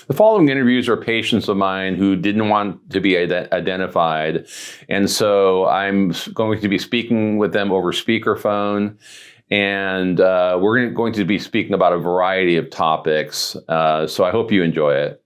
The following interviews are patients of mine who didn't want to be identified. And so I'm going to be speaking with them over speakerphone. And we're going to be speaking about a variety of topics. So I hope you enjoy it.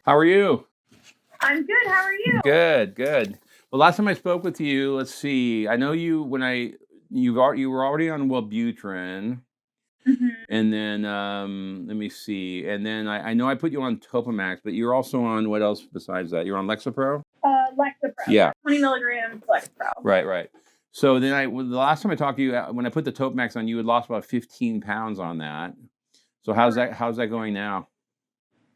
How are you? I'm good. How are you? Good, good. Well, last time I spoke with you, let's see. I know you you were already on Wellbutrin, and then let me see. And then I know I put you on Topamax, but you're also on what else besides that? You're on Lexapro? Lexapro. Yeah. 20 milligrams Lexapro. Right. So then the last time I talked to you, when I put the Topamax on, you had lost about 15 pounds on that. So how's that going now?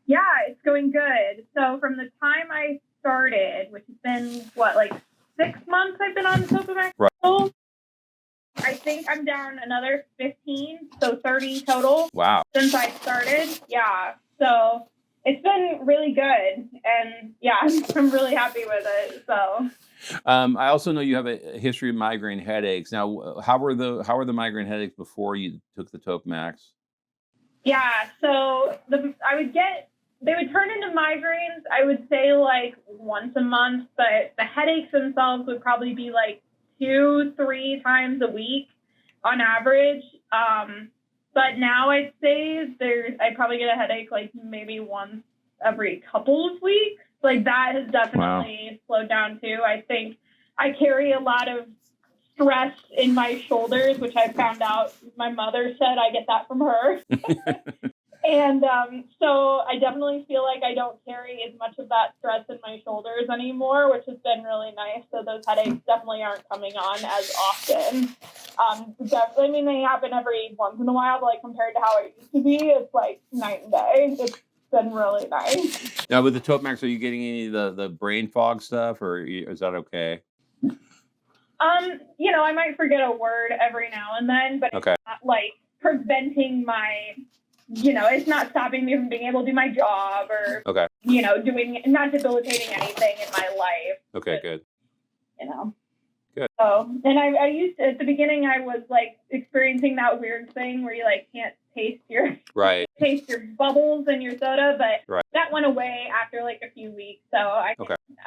Yeah, it's going good. So from the time I started, which has been like 6 months I've been on Topamax. Right. I think I'm down another 15, so 30 total. Wow. Since I started. Yeah. So it's been really good, and yeah, I'm really happy with it. So I also know you have a history of migraine headaches. Now, how were the migraine headaches before you took the Topamax? Yeah, so they would turn into migraines, I would say like once a month, but the headaches themselves would probably be like 2-3 times a week on average. But now I'd say I probably get a headache like maybe once every couple of weeks. Like that has definitely slowed down too. I think I carry a lot of stress in my shoulders, which I found out my mother said I get that from her. And so I definitely feel like I don't carry as much of that stress in my shoulders anymore, which has been really nice. So those headaches definitely aren't coming on as often. Definitely, I mean, they happen every once in a while, but like compared to how it used to be, it's like night and day. It's been really nice. Now with the Topamax, are you getting any of the brain fog stuff, or is that okay? I might forget a word every now and then, but okay. It's not like preventing my, it's not stopping me from being able to do my job or, okay. Not debilitating anything in my life. Okay, good. Good. So, and I used to, at the beginning, I was like experiencing that weird thing where you like can't taste your taste your bubbles in your soda, but that went away after like a few weeks. So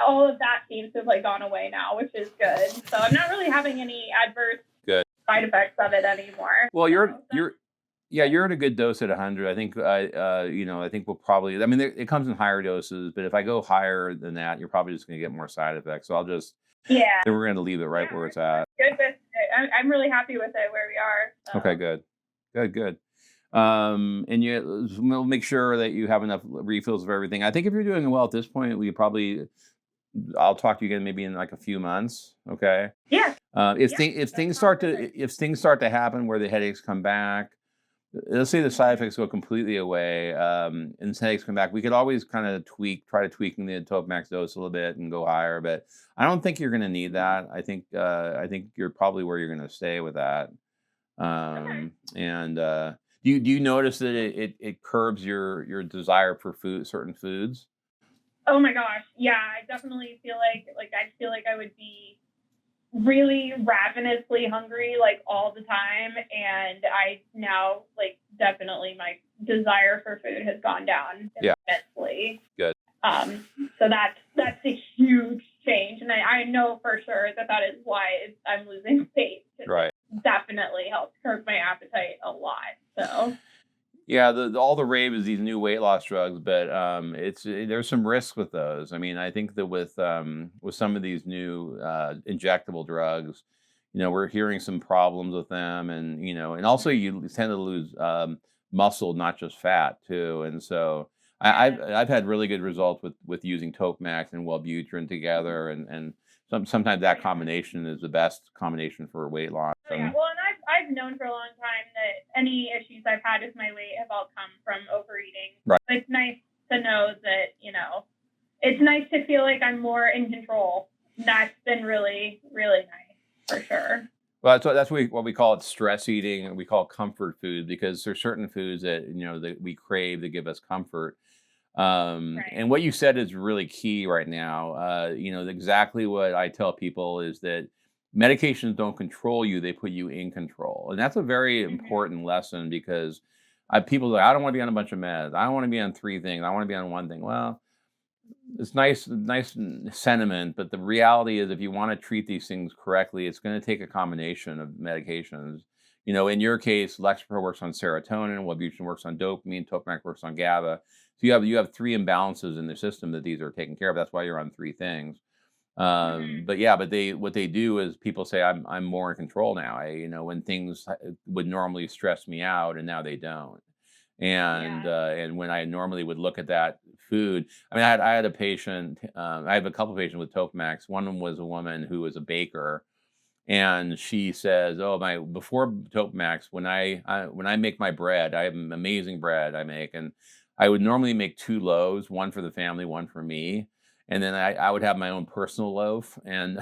all of that seems to have like gone away now, which is good. So I'm not really having any adverse side effects of it anymore. Well, you're at a good dose at 100. I think I think we'll probably. I mean, it comes in higher doses, but if I go higher than that, you're probably just going to get more side effects. So I'll just. Then we're going to leave it where it's at. Good. I'm really happy with it where we are. So. Okay, good. And we'll make sure that you have enough refills of everything. I think if you're doing well at this point, I'll talk to you again maybe in like a few months. Okay. Yeah. If things start to happen where the headaches come back, let's say the side effects go completely away, and the headaches come back, we could always kind of try to tweaking the Topamax dose a little bit and go higher. But I don't think you're going to need that. I think you're probably where you're going to stay with that. And do you notice that it curbs your desire for certain foods? Oh my gosh, yeah, I definitely feel like I would be really ravenously hungry like all the time, and I now like definitely my desire for food has gone down immensely. Good. So that's a huge change, and I know for sure that is why I'm losing weight. Right. It definitely helps curb my appetite a lot. So. Yeah, all the rave is these new weight loss drugs, but there's some risks with those. I mean, I think that with some of these new injectable drugs, we're hearing some problems with them, and also you tend to lose muscle, not just fat, too. And so I've had really good results with using Topamax and Wellbutrin together, and sometimes Oh that yeah. combination is the best combination for weight loss. Oh yeah. Well, and I've known for a long time that any issues I've had with my weight have all come from overeating. Right. It's nice to know that, it's nice to feel like I'm more in control. That's been really, really nice for sure. Well, that's what we call it stress eating, and we call it comfort food because there's certain foods that that we crave that give us comfort. Right. And what you said is really key right now. Exactly what I tell people is that medications don't control you; they put you in control, and that's a very Mhm. important lesson because people are like, I don't want to be on a bunch of meds. I don't want to be on three things. I want to be on one thing. Well, it's nice sentiment, but the reality is if you want to treat these things correctly, it's going to take a combination of medications. In your case, Lexapro works on serotonin, Wellbutrin works on dopamine, Topamac works on GABA. So you have three imbalances in the system that these are taken care of. That's why you're on three things. Mhm. But yeah, but what they do is people say I'm more in control now. When things would normally stress me out, and now they don't. Yeah. And when I normally would look at that food, I mean, I had a patient. I have a couple patients with Topamax. One of them was a woman who was a baker, and she says, "Oh, my before Topamax, when I make my bread, I have an amazing bread I make, and I would normally make two loaves, one for the family, one for me, and then I would have my own personal loaf." And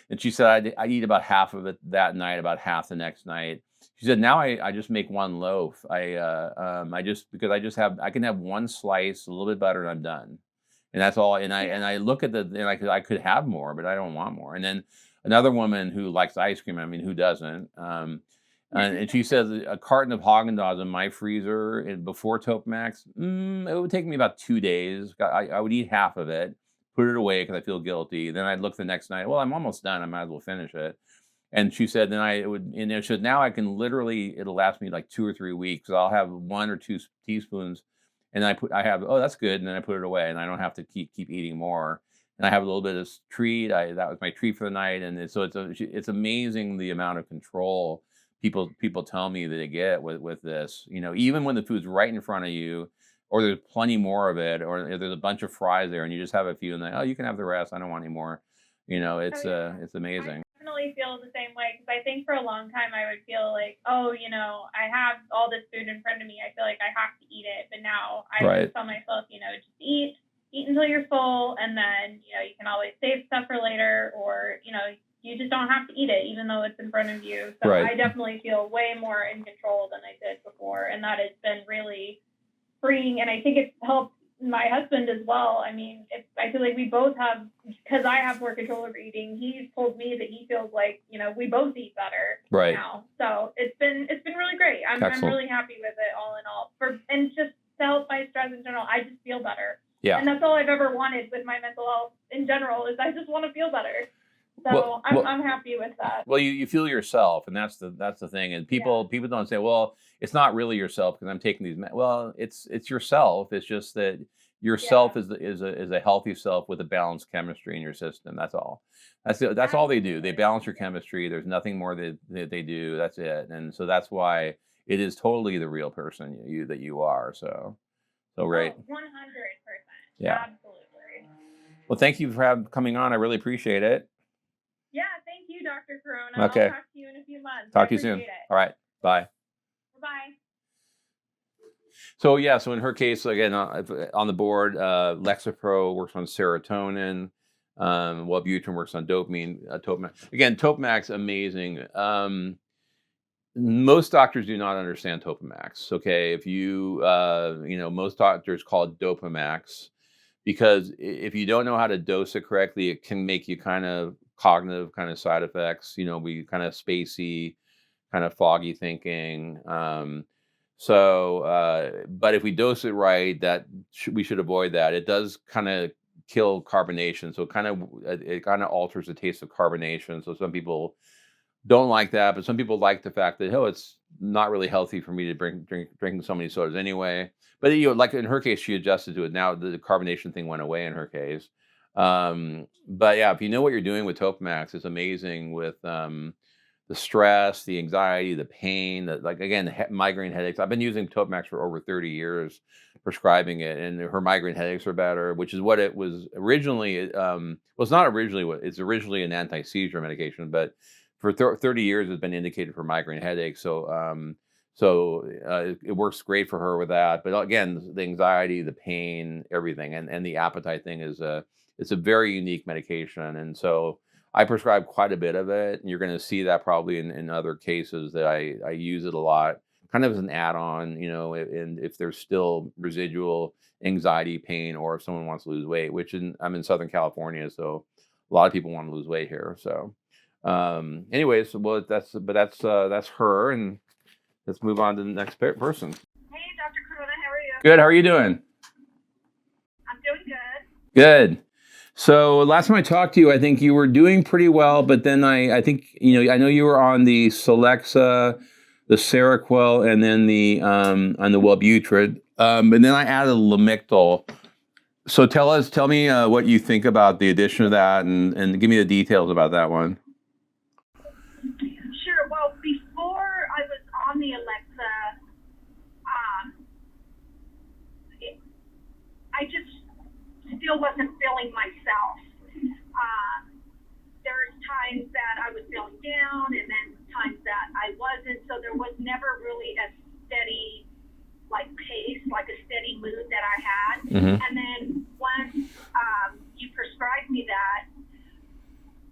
and she said I'd eat about half of it that night, about half the next night. She said, "Now I just make one loaf. I just because I can have one slice, a little bit butter, and I'm done." And that's all. And I Yeah. and I look at and I could have more, but I don't want more. And then another woman who likes ice cream. I mean, who doesn't? And she says a carton of Haagen Dazs in my freezer before Topamax, it would take me about 2 days. I would eat half of it, put it away because I feel guilty. Then I'd look the next night. Well, I'm almost done. I might as well finish it. And she said, then I would, she said, now I can literally, it'll last me like 2 or 3 weeks. I'll have one or two teaspoons, and I have, oh, that's good, and then I put it away, and I don't have to keep eating more. And I have a little bit of treat. That was my treat for the night, and it's amazing the amount of control people tell me that they get with this. Even when the food's right in front of you, or there's plenty more of it, or there's a bunch of fries there, and you just have a few, and then, oh, you can have the rest. I don't want any more. Oh It's yeah. it's I amazing. definitely feel the same way because I think for a long time I would feel like, oh, I have all this food in front of me. I feel like I have to eat it. But now I just Right. tell myself, just eat until you're full, and then you can always save stuff for later, or you just don't have to eat it even though it's in front of you. So Right. I definitely feel way more in control than I did before, and that has been really freeing, and I think it's helped my husband as well. I mean, I feel like we both have, because I have more control over eating. He's told me that he feels like we both eat better Right. now. So it's been really great. I'm Excellent. really happy with it all in all. And just to help my stress in general, I just feel better, Yeah. and that's all I've ever wanted with my mental health in general is I just want to feel better. Well, So I'm well, I'm happy with that. well, you feel yourself, and that's the thing. And Yeah. people don't say, well, it's not really yourself because I'm taking these. Well, it's yourself. It's just that Yeah. yourself is a healthy self with a balanced chemistry in your system. That's all. That's all they do. They Absolutely. balance your chemistry. There's nothing more that they do. That's it. And so that's why it is totally the real person that you are. So right. Oh, 100%. Yeah. Absolutely. Well, thank you for coming on. I really appreciate it. Yeah, thank you, Dr. Corona. I'll Okay. talk to you in a few months. I Talk to you soon. appreciate it. All right. Bye. Bye-bye. So yeah, so in her case, again, on the board, Lexapro works on serotonin, Wellbutrin works on dopamine. Topamax, again, Topamax, amazing. Most doctors do not understand Topamax. Okay, if most doctors call it Dopamax because if you don't know how to dose it correctly, it can make you kind of cognitive kind of side effects. Be kind of spacey, kind of foggy thinking. But if we dose it right, we should avoid that. It does kind of kill carbonation, so it kind of alters the taste of carbonation. So some people don't like that, but some people like the fact that it's not really healthy for me to drinking so many sodas anyway. But like in her case, she adjusted to it. Now the carbonation thing went away in her case. But yeah, if you know what you're doing with Topamax, it's amazing with the stress, the anxiety, the pain, like again, migraine headaches. I've been using Topamax for over 30 years prescribing it, and her migraine headaches are better, which is what it was originally. Well, it's not originally what it's originally an anti-seizure medication, but for 30 years it's been indicated for migraine headaches. It works great for her with that. But again, the anxiety, the pain, everything, and the appetite thing is it's a very unique medication, and so I prescribe quite a bit of it, and you're going to see that probably in other cases that I use it a lot, kind of as an add-on, and if there's still residual anxiety, pain, or if someone wants to lose weight, I'm in Southern California, so a lot of people want to lose weight here. So, anyways, well, that's her, and let's move on to the next person. Hey, Dr. Corona, how are you? Good. How are you doing? I'm doing good. Good. So last time I talked to you, I think you were doing pretty well, but then I think, I know you were on the Celexa, the Seroquel, and then on the Wellbutrin, and then I added Lamictal. So tell me what you think about the addition of that, and give me the details about that one. Sure. Well, before I was on the Alexa, I just still wasn't feeling myself. There's times that I was feeling down, and then times that I wasn't. So there was never really a steady, pace, like a steady mood that I had. Mm-hmm. And then once you prescribed me that,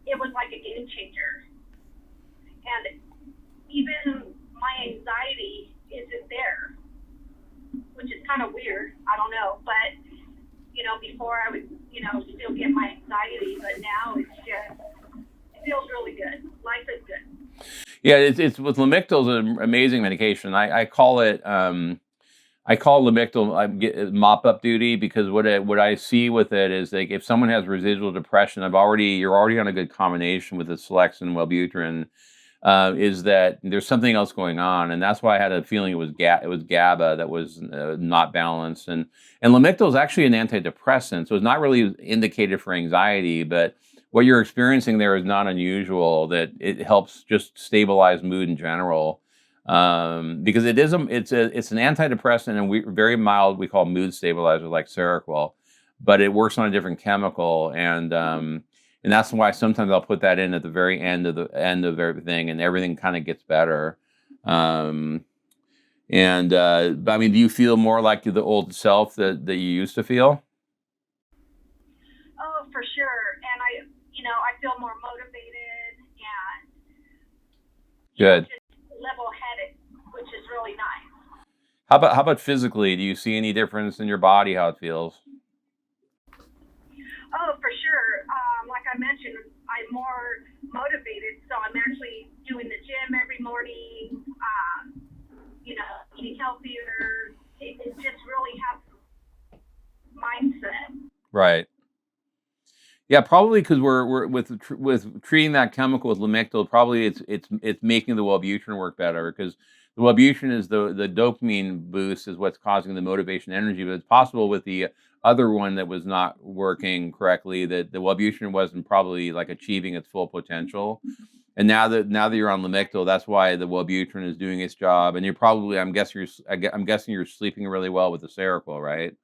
it was like a game changer. And even my anxiety isn't there, which is kind of weird. I don't know, but before I would, still get my anxiety, but now it feels really good. Life is good. Yeah, it's with Lamictal is an amazing medication. I call it Lamictal mop up duty, because what I see with it is, like, if someone has residual depression, you're already on a good combination with the Celexa and Wellbutrin. Is that there's something else going on, and that's why I had a feeling it was GABA that was not balanced, and Lamictal is actually an antidepressant, so it's not really indicated for anxiety, but what you're experiencing there is not unusual. That it helps just stabilize mood in general, because it's an antidepressant, and very mild, we call mood stabilizer, like Seroquel, but it works on a different chemical, and that's why sometimes I'll put that in at the very end of everything, and everything kind of gets better. Do you feel more like the old self that you used to feel? Oh, for sure. And I feel more motivated and good, just level-headed, which is really nice. How about physically? Do you see any difference in your body, how it feels? Oh, for sure. Like I mentioned, I'm more motivated, so I'm actually doing the gym every morning, eating healthier. It just really has mindset. Right. Yeah, probably because we're with treating that chemical with Lamictal. Probably it's making the Wellbutrin work better, because the Wellbutrin is the dopamine boost is what's causing the motivation energy. But it's possible with the other one that was not working correctly, that the Wellbutrin wasn't probably achieving its full potential. And now that you're on Lamictal, that's why the Wellbutrin is doing its job. And I'm guessing you're sleeping really well with the Seroquel, right?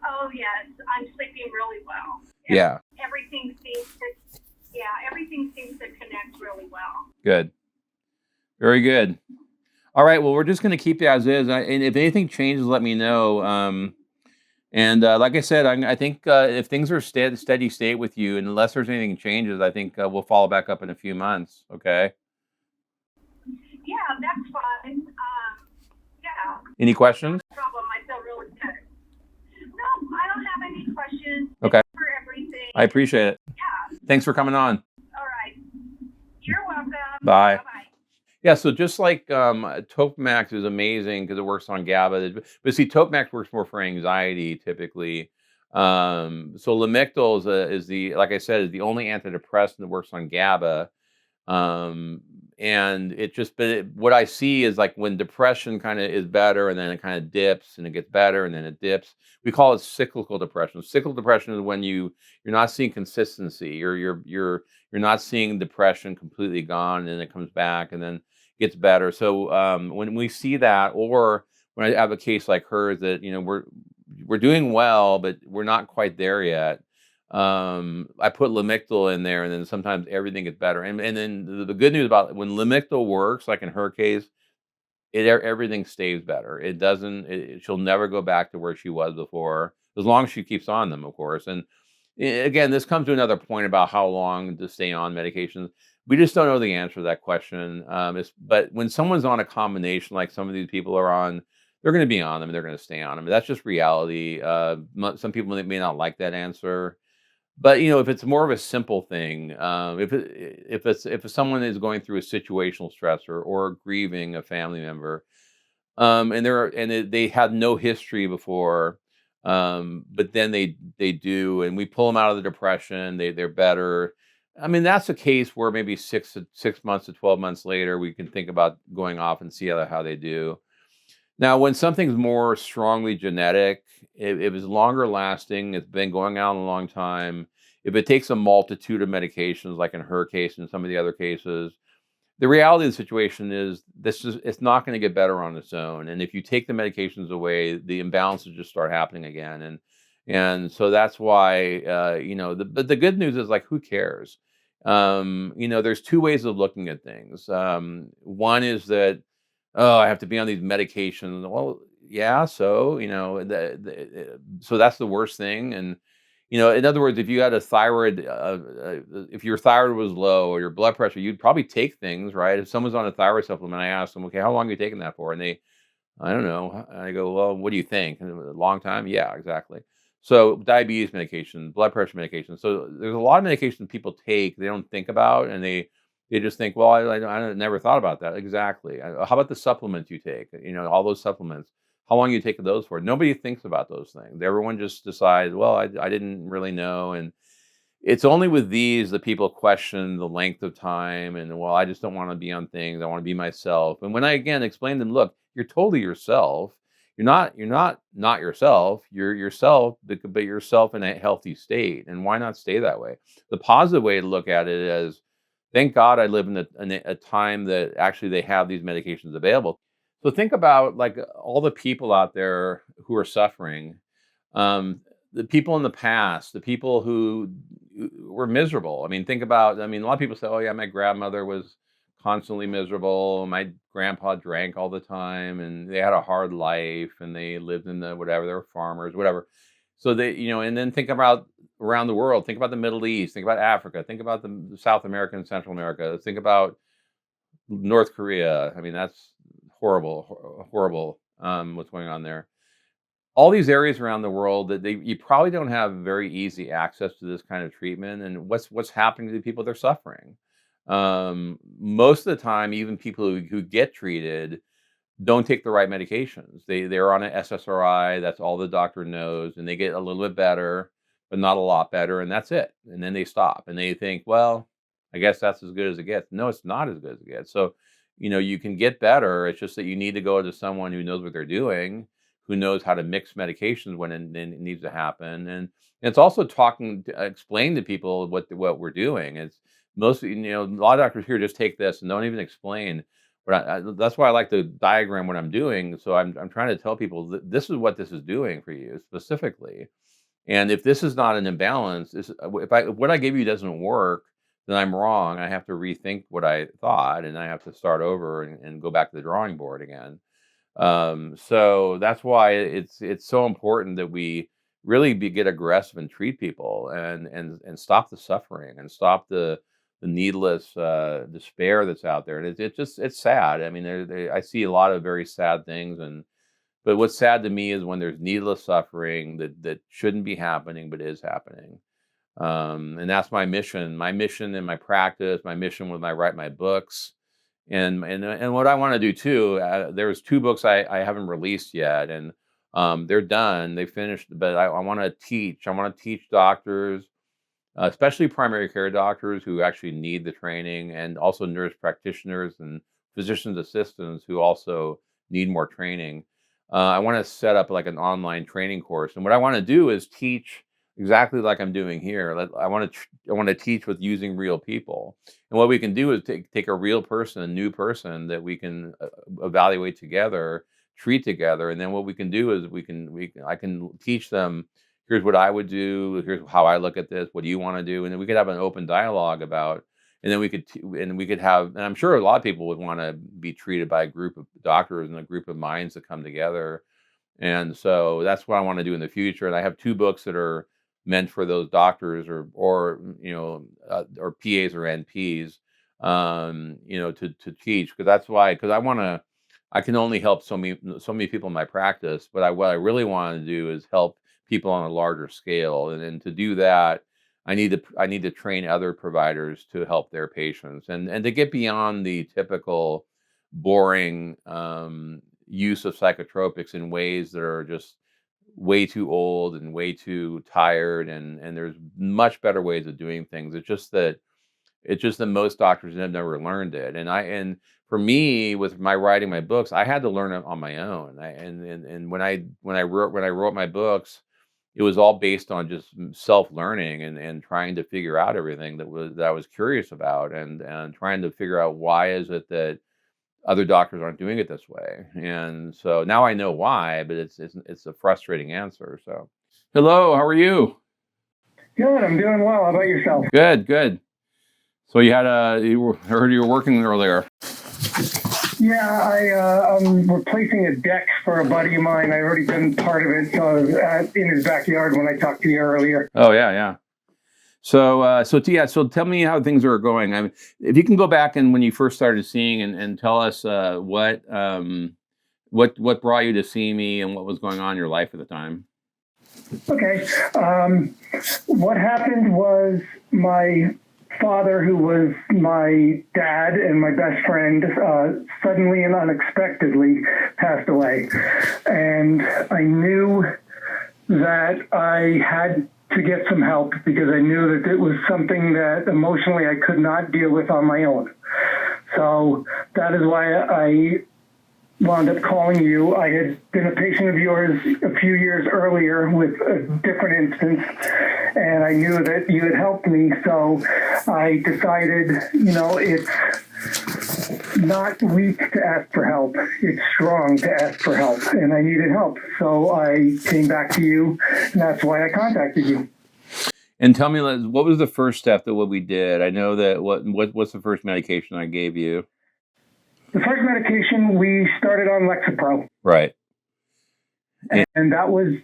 Oh yes, I'm sleeping really well. Yeah. Everything seems to connect really well. Good. Very good. All right. Well, we're just going to keep it as is. And if anything changes, let me know. Like I said, I think if things are steady state with you, and unless there's anything changes, I think we'll follow back up in a few months. Okay. Yeah, that's fine. Yeah. Any questions? No problem. I feel really good. No, I don't have any questions. Okay. Thanks for everything. I appreciate it. Yeah. Thanks for coming on. All right. You're welcome. Bye. Bye-bye. Yeah, so just like Topamax is amazing because it works on GABA, but see, Topamax works more for anxiety typically. So Lamictal like I said, is the only antidepressant that works on GABA. And what I see is, like, when depression kind of is better, and then it kind of dips, and it gets better, and then it dips. We call it cyclical depression. Cyclical depression is when you're not seeing consistency. You're not seeing depression completely gone, and then it comes back, and then gets better. So when we see that, or when I have a case like hers that, we're doing well, but we're not quite there yet. I put Lamictal in there, and then sometimes everything gets better. And then the good news about when Lamictal works, like in her case, everything stays better. It doesn't. She'll never go back to where she was before, as long as she keeps on them, of course. And again, this comes to another point about how long to stay on medications. We just don't know the answer to that question. But when someone's on a combination like some of these people are on, they're going to be on them and they're going to stay on them. That's just reality. Some people may not like that answer, but if it's more of a simple thing, if someone is going through a situational stressor or grieving a family member, they had no history before, but then they do, and we pull them out of the depression. They're better. I mean, that's a case where maybe 6 months to 12 months later, we can think about going off and see how they do. Now, when something's more strongly genetic, if it's longer lasting, it's been going on a long time. If it takes a multitude of medications, like in her case and some of the other cases, the reality of the situation is it's not going to get better on its own. And if you take the medications away, the imbalances just start happening again. And so that's why but the good news is, like, who cares? There's two ways of looking at things. One is that, oh, I have to be on these medications. Well, yeah, so so that's the worst thing. And in other words, if you had a thyroid, if your thyroid was low or your blood pressure, you'd probably take things, right? If someone's on a thyroid supplement, I ask them, okay, how long are you taking that for? And I don't know. I go, well, what do you think? And a long time? Yeah, exactly. So diabetes medication, blood pressure medication. So there's a lot of medications people take they don't think about, and they just think, well, I never thought about that. Exactly. How about the supplements you take? All those supplements. How long you take those for? Nobody thinks about those things. Everyone just decides, well, I didn't really know. And it's only with these that people question the length of time and, well, I just don't want to be on things. I want to be myself. And when I again explain to them, look, you're totally yourself. You're not yourself. You're yourself, but yourself in a healthy state. And why not stay that way? The positive way to look at it is, thank God I live in a time that actually they have these medications available. So think about, like, all the people out there who are suffering, the people in the past, the people who were miserable. I mean, think about. I mean, a lot of people say, "Oh yeah, my grandmother was constantly miserable. My grandpa drank all the time, and they had a hard life, and they lived in the whatever. They were farmers, whatever." So and then think about around the world. Think about the Middle East. Think about Africa. Think about the South America and Central America. Think about North Korea. I mean, that's horrible, horrible. What's going on there? All these areas around the world that you probably don't have very easy access to this kind of treatment. And what's happening to the people? They're suffering. Most of the time, even people who get treated don't take the right medications. They're on an SSRI. That's all the doctor knows, and they get a little bit better, but not a lot better, and that's it. And then they stop, and they think, well, I guess that's as good as it gets. No, it's not as good as it gets. So, you can get better. It's just that you need to go to someone who knows what they're doing, who knows how to mix medications when it needs to happen, and it's also explain to people what we're doing. It's mostly, a lot of doctors here just take this and don't even explain. But that's why I like to diagram what I'm doing. So I'm trying to tell people that this is what this is doing for you specifically. And if this is not an imbalance, if what I give you doesn't work, then I'm wrong. I have to rethink what I thought, and I have to start over and go back to the drawing board again. So that's why it's so important that we really get aggressive and treat people and stop the suffering and stop the needless despair that's out there. And it's sad. I mean, I see a lot of very sad things, but what's sad to me is when there's needless suffering that shouldn't be happening but is happening. And that's my mission in my practice, my mission when I write my books. And what I want to do too, there's two books I haven't released yet, and they're done, they finished, but I want to teach. I want to teach doctors, especially primary care doctors who actually need the training, and also nurse practitioners and physicians assistants who also need more training. I want to set up like an online training course, and what I want to do is teach exactly like I'm doing here. I want to teach with using real people, and what we can do is take a real person, a new person that we can evaluate together treat together. And then what we can do is I can teach them, here's what I would do, here's how I look at this, what do you want to do? And then we could have an open dialogue about, and then we could have, and I'm sure a lot of people would want to be treated by a group of doctors and a group of minds that come together. And so that's what I want to do in the future. And I have 2 books that are meant for those doctors or or PAs or NPs, to teach, because that's why, because I can only help so many people in my practice, but what I really want to do is help people on a larger scale, and to do that, I need to train other providers to help their patients, and to get beyond the typical boring use of psychotropics in ways that are just way too old and way too tired, and there's much better ways of doing things. It's just that most doctors have never learned it, and for me, with my writing my books, I had to learn it on my own. And when I wrote my books, it was all based on just self learning and trying to figure out everything that I was curious about, and trying to figure out why is it that other doctors aren't doing it this way. And so now I know why, but it's a frustrating answer. So, hello, how are you? Good, I'm doing well. How about yourself? Good, good. So I heard you were working earlier. Yeah, I'm replacing a deck for a buddy of mine. I already done part of it, so I was in his backyard when I talked to you earlier. Oh yeah, yeah. So so tell me how things are going. I mean, if you can go back and when you first started seeing, and tell us what brought you to see me and what was going on in your life at the time. Okay. What happened was my father, who was my dad and my best friend, suddenly and unexpectedly passed away. And I knew that I had to get some help, because I knew that it was something that emotionally I could not deal with on my own. So that is why I wound up calling you. I had been a patient of yours a few years earlier with a different instance, and I knew that you had helped me. So I decided, it's not weak to ask for help. It's strong to ask for help, and I needed help. So I came back to you, and that's why I contacted you. And tell me, what was the first step that what we did? I know that what's the first medication I gave you? The first medication, we started on Lexapro. Right. And that was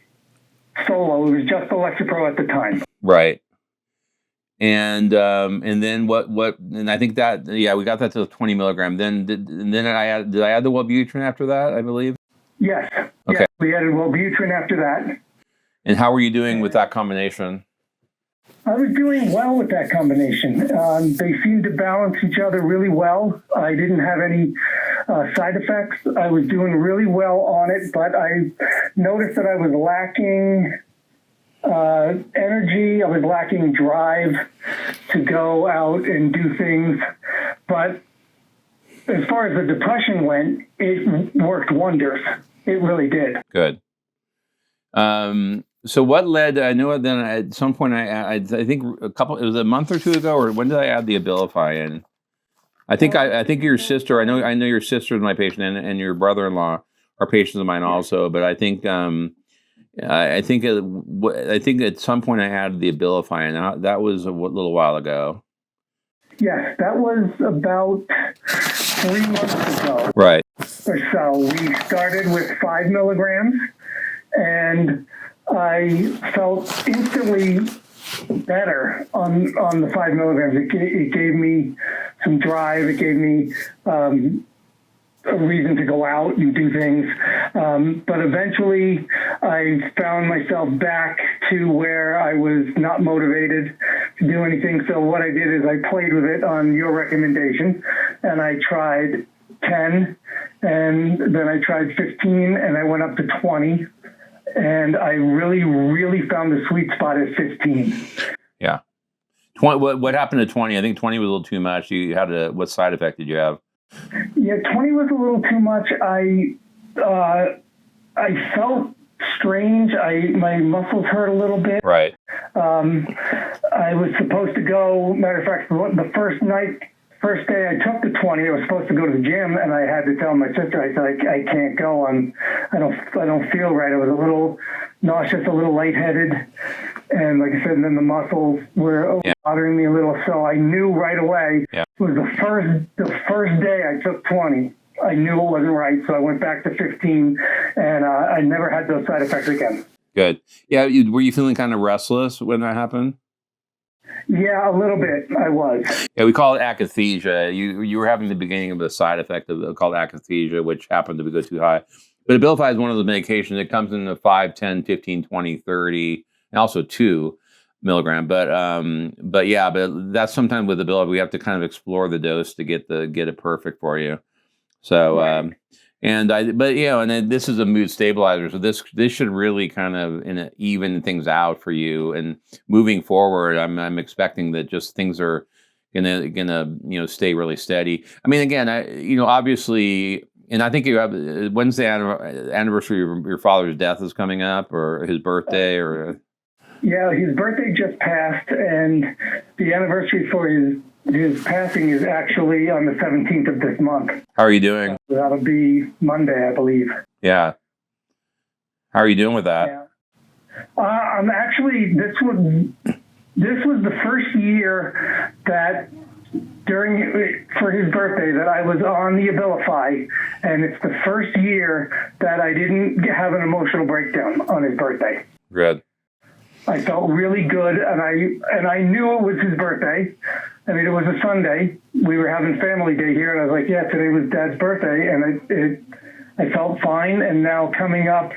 solo. It was just the Lexapro at the time. Right. And then what and I think that, yeah, we got that to 20 milligram. Did I add the Wellbutrin after that, I believe? Yes. Okay. Yes, we added Wellbutrin after that. And how were you doing with that combination? I was doing well with that combination. They seemed to balance each other really well. I didn't have any side effects. I was doing really well on it, but I noticed that I was lacking energy. I was lacking drive to go out and do things. But as far as the depression went, it worked wonders. It really did. Good. So what led? I know then at some point I think it was a month or two ago, or when did I add the Abilify in? I think your sister. I know your sister is my patient, and your brother-in-law are patients of mine also. But I think I think at some point I added the Abilify, and that was a little while ago. Yes, that was about 3 months ago. Right. Or so. We started with 5 milligrams, and I felt instantly better on the 5 milligrams. It gave me some drive. It gave me a reason to go out and do things. But eventually I found myself back to where I was not motivated to do anything. So what I did is I played with it on your recommendation, and I tried 10, and then I tried 15, and I went up to 20. And I really, really found the sweet spot at 15. Yeah. 20, what happened to 20? I think 20 was a little too much. You had what side effect did you have? Yeah, 20 was a little too much. I felt strange. My muscles hurt a little bit. Right. I was supposed to go, matter of fact, the first night first day I took the 20, I was supposed to go to the gym, and I had to tell my sister, I said, I can't go. I don't feel right. I was a little nauseous, a little lightheaded, and like I said, and then the muscles were bothering me a little. So I knew right away. Yeah. It was the first day I took 20. I knew it wasn't right, so I went back to 15, and I never had those side effects again. Good. Yeah. Were you feeling kind of restless when that happened? Yeah, a little bit. I was. Yeah, we call it akathisia. You were having the beginning of a side effect called akathisia, which happened to go too high. But Abilify is one of the medications that comes in the 5, 10, 15, 20, 30, and also 2 milligram. But that's sometimes with Abilify, we have to kind of explore the dose to get it perfect for you. So, Right. and then this is a mood stabilizer. So this should really kind of even things out for you. And moving forward, I'm expecting that just things are gonna stay really steady. I mean, again, obviously, and I think you have when's the anniversary of your father's death is coming up, or his birthday, or Yeah, his birthday just passed, and the anniversary for his passing is actually on the 17th of this month. How are you doing? So that'll be Monday, I believe. Yeah. How are you doing with that? Yeah. I'm actually, this was the first year that for his birthday that I was on the Abilify, and it's the first year that I didn't have an emotional breakdown on his birthday. Good. I felt really good, and I knew it was his birthday. I mean, it was a Sunday. We were having family day here, and I was like, yeah, today was Dad's birthday, and I felt fine. And now coming up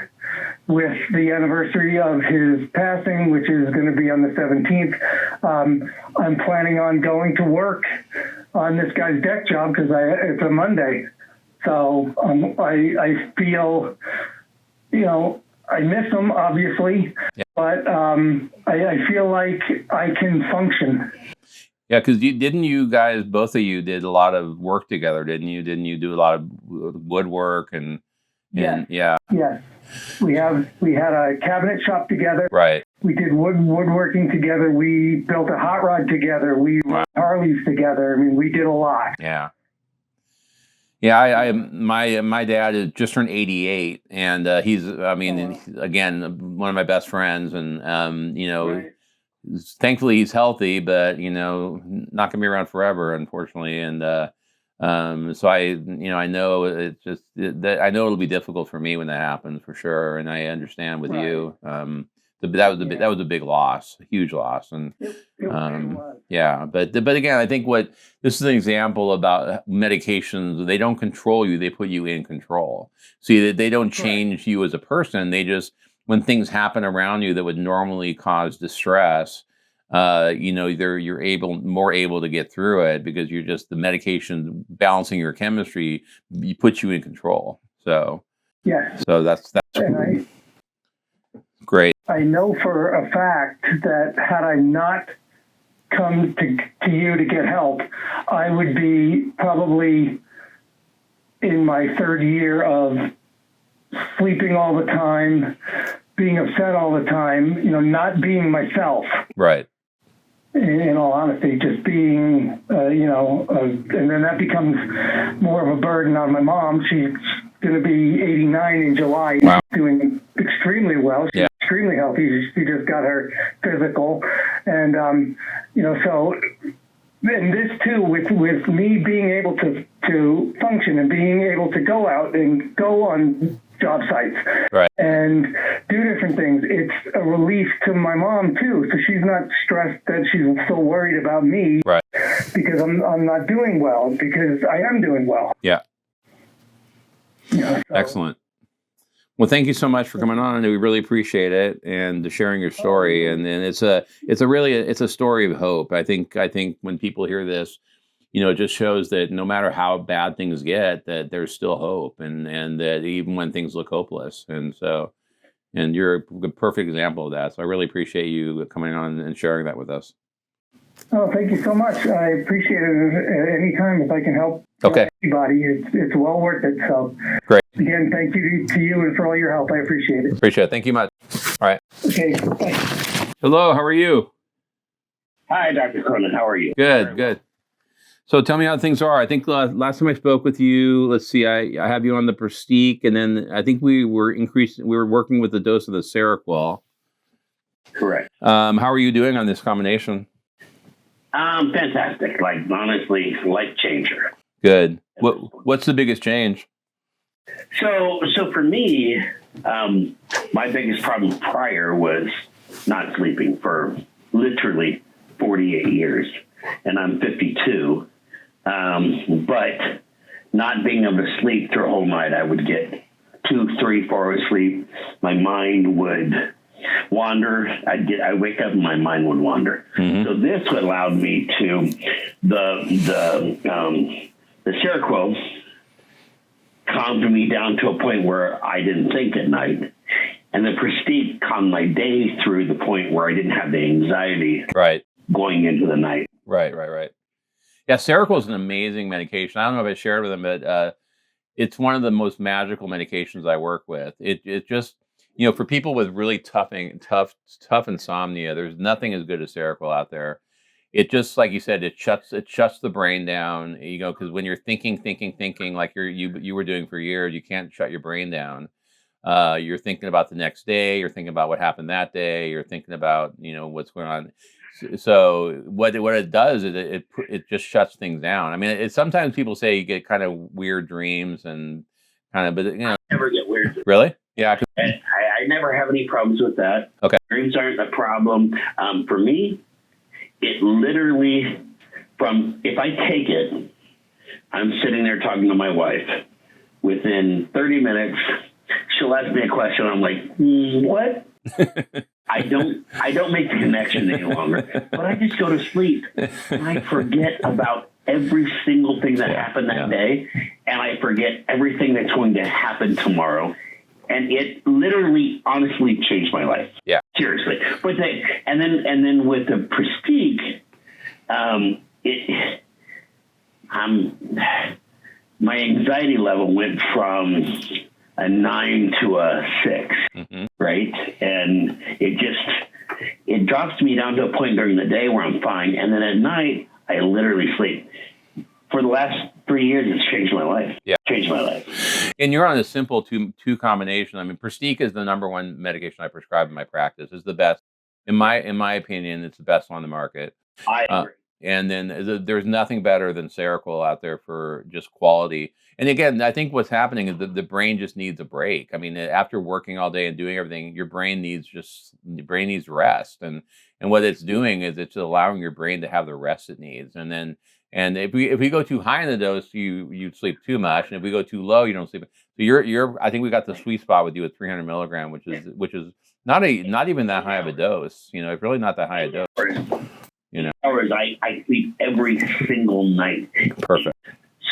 with the anniversary of his passing, which is going to be on the 17th, I'm planning on going to work on this guy's deck job because it's a Monday. So I feel, I miss him, obviously, but I feel like I can function. Yeah, because both of you did a lot of work together, didn't you? Didn't you do a lot of woodwork and Yes. yeah? Yes. We had a cabinet shop together. Right. We did woodworking together. We built a hot rod together. We rode Harleys together. I mean, we did a lot. Yeah. Yeah, my dad is just turned 88, and he's, again, one of my best friends, and Right. thankfully he's healthy, but not gonna be around forever, unfortunately, and so I know it's just that I know it'll be difficult for me when that happens for sure, and I understand with you. That was a big loss, a huge loss, and It was. yeah, but again, I think this is an example about medications. They don't control you; they put you in control. See, they don't change you as a person. They just, when things happen around you that would normally cause distress, you're more able to get through it because you're just the medication balancing your chemistry. You put you in control. So Yes. so that's And great. I know for a fact that had I not come to you to get help, I would be probably in my third year of sleeping all the time, being upset all the time, not being myself. Right. In all honesty, just being, and then that becomes more of a burden on my mom. She's going to be 89 in July. Wow. Doing extremely well. She's extremely healthy. She just got her physical. And, so, and this too, with me being able to function and being able to go out and go on job sites and do different things, it's a relief to my mom too. So she's not stressed that she's so worried about me because I'm not doing well, because I am doing well. Yeah. So. Excellent. Well, thank you so much for coming on, and we really appreciate it and sharing your story. And it's a story of hope. I think when people hear this, it just shows that no matter how bad things get, that there's still hope, and that even when things look hopeless. And you're a perfect example of that. So I really appreciate you coming on and sharing that with us. Oh, thank you so much. I appreciate it at any time if I can help anybody. It's well worth it. So great. Again, thank you to you and for all your help. I appreciate it. Appreciate it. Thank you much. All right. Okay. Bye. Hello. How are you? Hi, Dr. Corona. How are you? Good. Good. So tell me how things are. I think last time I spoke with you, let's see, I have you on the Prestige, and then I think we were working with the dose of the Seroquel. Correct. How are you doing on this combination? Fantastic. Like, honestly, life changer. Good. What's the biggest change? So for me, my biggest problem prior was not sleeping for literally 48 years, and I'm 52. But not being able to sleep through a whole night, I would get 2, 3, 4 hours sleep. My mind would wander. I'd wake up and my mind would wander. Mm-hmm. So this allowed me to the Seroquel calmed me down to a point where I didn't think at night. And the Prestige calmed my day through the point where I didn't have the anxiety going into the night. Right. Yeah, Seroquel is an amazing medication. I don't know if I shared with them, but it's one of the most magical medications I work with. It just, for people with really tough insomnia, there's nothing as good as Seroquel out there. It just, like you said, it shuts the brain down. Because when you're thinking like you were doing for years, you can't shut your brain down. You're thinking about the next day. You're thinking about what happened that day. You're thinking about what's going on. So what it does is it just shuts things down. I mean, sometimes people say you get kind of weird dreams and kind of, but I never get weird. Really? Yeah. I never have any problems with that. Okay. Dreams aren't a problem. For me, it literally, if I take it, I'm sitting there talking to my wife. Within 30 minutes, she'll ask me a question. I'm like, what? I don't make the connection any longer, but I just go to sleep and I forget about every single thing that happened that day, and I forget everything that's going to happen tomorrow. And it literally, honestly changed my life. Yeah, seriously. But and then with the Prestige, my anxiety level went from a 9 to a 6, right? And it drops me down to a point during the day where I'm fine. And then at night, I literally sleep. For the last 3 years, it's changed my life. Yeah. Changed my life. And you're on a simple two combination. I mean, Prestige is the number one medication I prescribe in my practice. It's the best. In my opinion, it's the best on the market. I agree. And then there's nothing better than Seroquel out there for just quality. And again, I think what's happening is the brain just needs a break. I mean, after working all day and doing everything, your brain needs rest. And what it's doing is it's allowing your brain to have the rest it needs. And if we go too high in the dose, you sleep too much. And if we go too low, you don't sleep. So I think we got the sweet spot with you at 300 milligram, which is not even that high of a dose. It's really not that high a dose. Hours. I sleep every single night. Perfect.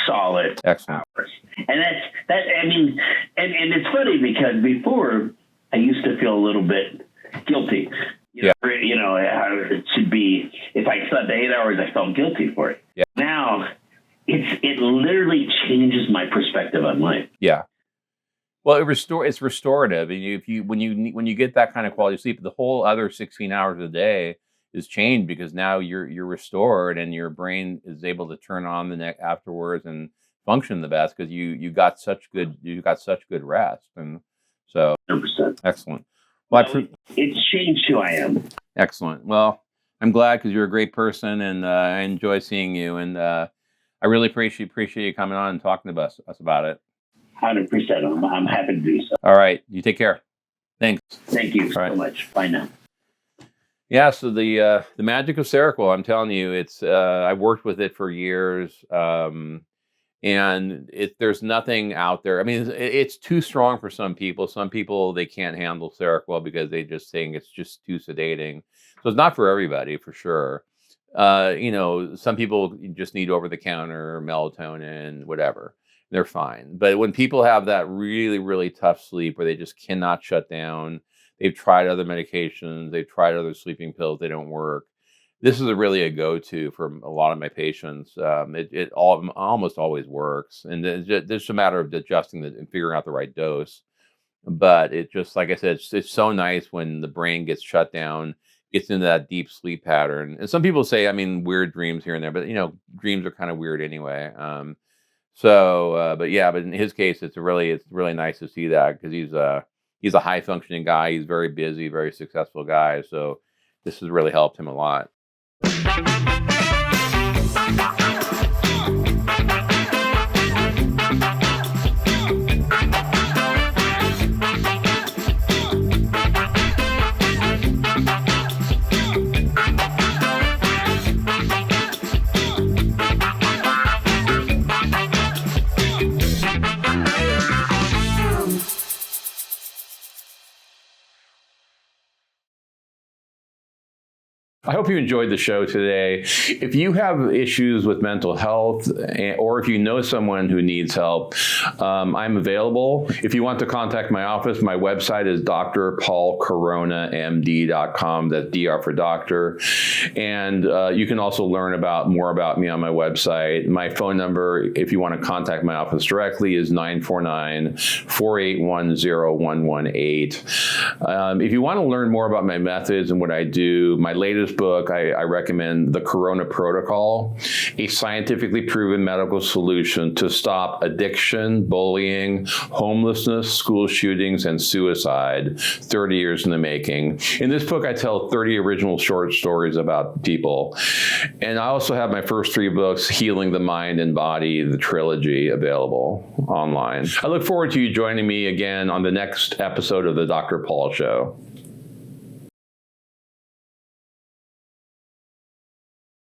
Solid. Excellent. Hours. And that's I mean, and it's funny because before I used to feel a little bit guilty. It should be, if I slept 8 hours, I felt guilty for it. Yeah. Now it literally changes my perspective on life. Yeah. Well, it's restorative. And when you get that kind of quality sleep, the whole other 16 hours a day is changed because now you're restored and your brain is able to turn on the neck afterwards and function the best because you got such good rest. And so 100%. Excellent. Well, it's changed who I am. Excellent. Well, I'm glad because you're a great person and I enjoy seeing you, and I really appreciate you coming on and talking to us about it. 100%. I'm happy to do so. All right. You take care. Thanks. Thank you so much. Bye now. Yeah, so the magic of Seroquel, I'm telling you, it's I've worked with it for years, and there's nothing out there. I mean, it's too strong for some people. Some people, they can't handle Seroquel because they just think it's just too sedating. So it's not for everybody, for sure. Some people just need over-the-counter melatonin, whatever. They're fine. But when people have that really, really tough sleep where they just cannot shut down, they've tried other medications, they've tried other sleeping pills, they don't work. This is really a go-to for a lot of my patients. It almost always works, and it's just a matter of adjusting and figuring out the right dose. But it just, like I said, it's so nice when the brain gets shut down gets into that deep sleep pattern. And some people say, I mean, weird dreams here and there, but dreams are kind of weird anyway. But yeah, but in his case, it's really nice to see that, because he's a high functioning guy. He's very busy, very successful guy. So this has really helped him a lot. I hope you enjoyed the show today. If you have issues with mental health, or if you know someone who needs help, I'm available. If you want to contact my office, my website is drpaulcoronamd.com. That's DR for doctor. And you can also learn more about me on my website. My phone number, if you want to contact my office directly, is 949-481-0118. If you want to learn more about my methods and what I do, my latest book, I recommend The Corona Protocol, a scientifically proven medical solution to stop addiction, bullying, homelessness, school shootings, and suicide, 30 years in the making. In this book, I tell 30 original short stories about people. And I also have my first 3 books, Healing the Mind and Body, the trilogy, available online. I look forward to you joining me again on the next episode of The Dr. Paul Show.